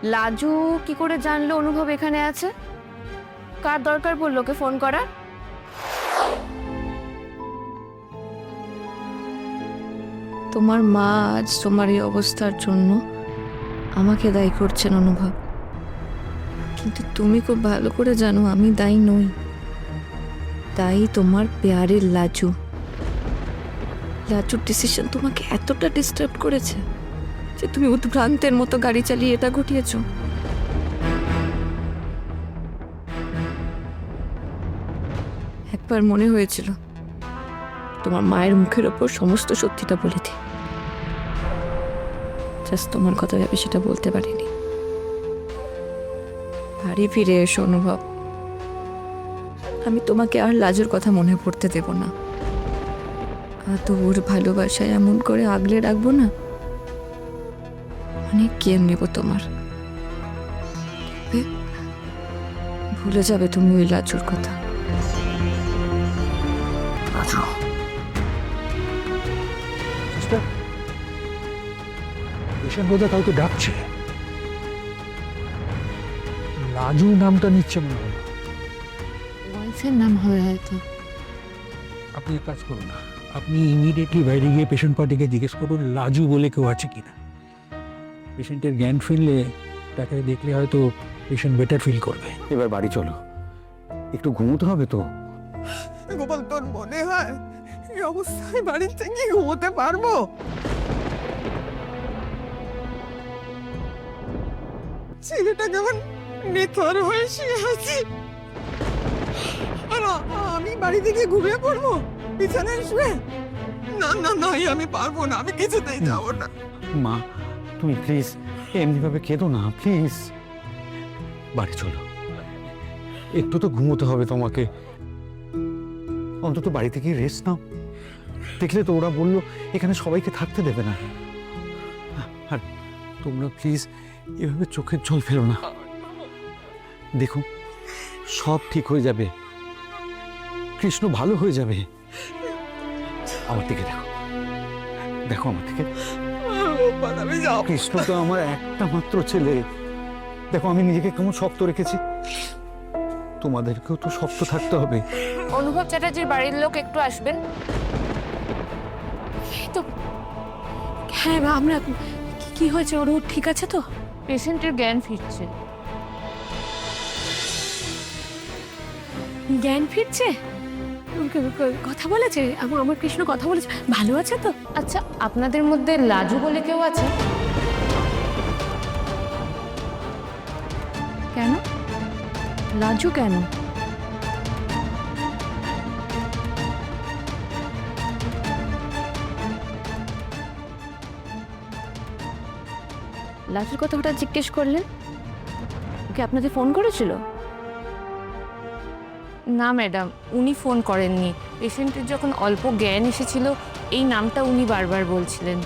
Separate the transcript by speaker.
Speaker 1: লাজু কি করে জানলো অনুভব এখানে আছে? কার দরকার পড়লো ওকে ফোন করার? তোমার মা আজ তোমার এই অবস্থার জন্য আমাকে দায়ী করছেন অনুভব, কিন্তু তুমি খুব ভালো করে জানো আমি দায়ী নই। দায়ী তোমার পেয়ারের লাজু। লাজুর ডিসিশন তোমাকে এতটা ডিস্টার্ব করেছে যে তুমি উদ্ভ্রান্তের মতো গাড়ি চালিয়ে এটা ঘটিয়েছো। একবার মনে হয়েছিল তোমার মায়ের মুখের ওপর সমস্ত সত্যিটা বলে দিই, জাস্ট তোমার কথা ভেবে সেটা বলতে পারিনি। বাড়ি ফিরে এসো অনুভব, আমি তোমাকে আর লাজুর কথা মনে পড়তে দেব না। ওর ভালোবাসায় এমন করে আগলে রাখবো না, অনেক কেয়ার নেব তোমার। দেখবে, ভুলে যাবে তুমি ওই লাজুর কথা।
Speaker 2: পেশেন্ট বোধহয় কাউকে ডাকছে। লাজু নামটা নিচ্ছে মনে হয়।
Speaker 1: ওয়াইফের নাম হবে হয়তো।
Speaker 2: আপনি এক কাজ করুন না, আপনি ইমিডিয়েটলি বাইরে গিয়ে পেশেন্ট পার্টিকে জিজ্ঞেস করুন লাজু বলে কেউ আছে কিনা। পেশেন্টের জ্ঞান ফিরলে তাকে দেখলে হয়তো পেশেন্ট বেটার ফিল করবে।
Speaker 3: এবার বাড়ি চলো, একটু ঘুমোতে হবে তো।
Speaker 4: গোপাল, তোর মনে হয় এই অবস্থায় বাড়িতে কি ঘুমোতে পারবো? ছেলেটা কেমন নেথর হয়ে শুয়ে আছি, আর আমি বাড়ি থেকে ঘুমিয়ে পড়বো বিছানায় শুয়ে? না না না, আমি পারবো না, আমি কিছুতেই যাবো না।
Speaker 3: মা, তুমি প্লিজ এমনিভাবে কেঁদো না, প্লিজ। বাড়ি চলো, একটু তো ঘুমোতে হবে তোমাকে। অন্তত বাড়ি থেকে রেস্ট নাও। দেখলে তো ওরা বললো এখানে সবাইকে থাকতে দেবে না। আর তোমরা প্লিজ এভাবে চোখের জল ফেলো না। দেখো, সব ঠিক হয়ে যাবে, কৃষ্ণ ভালো হয়ে যাবে। আমার দিকে দেখো, দেখো আমার দিকে।
Speaker 4: গোপাল, আমি যাবো।
Speaker 3: কৃষ্ণ তো আমার একটা মাত্র ছেলে। দেখো আমি নিজেকে কেমন শক্ত রেখেছি, তোমাদেরকেও তো শক্ত থাকতে হবে।
Speaker 1: অনুভব চ্যাটার্জির বাড়ির লোক একটু আসবেন তো।
Speaker 5: হ্যাঁ মা, আমরা কি হয়েছে? ওর ঠিক আছে তো?
Speaker 1: পেশেন্টের জ্ঞান ফিরছে।
Speaker 5: জ্ঞান ফিরছে? কথা বলেছে? আমার কৃষ্ণ কথা বলেছে? ভালো আছে তো?
Speaker 1: আচ্ছা, আপনাদের মধ্যে লাজু বলে কেউ আছে? কেন লাজু? কেন? লাজুর কথা হঠাৎ জিজ্ঞেস করলেন? ওকে আপনাদের ফোন করেছিল? না ম্যাডাম, উনি ফোন করেননি। পেশেন্টের যখন অল্প জ্ঞান এসেছিল এই নামটা উনি বারবার বলছিলেন।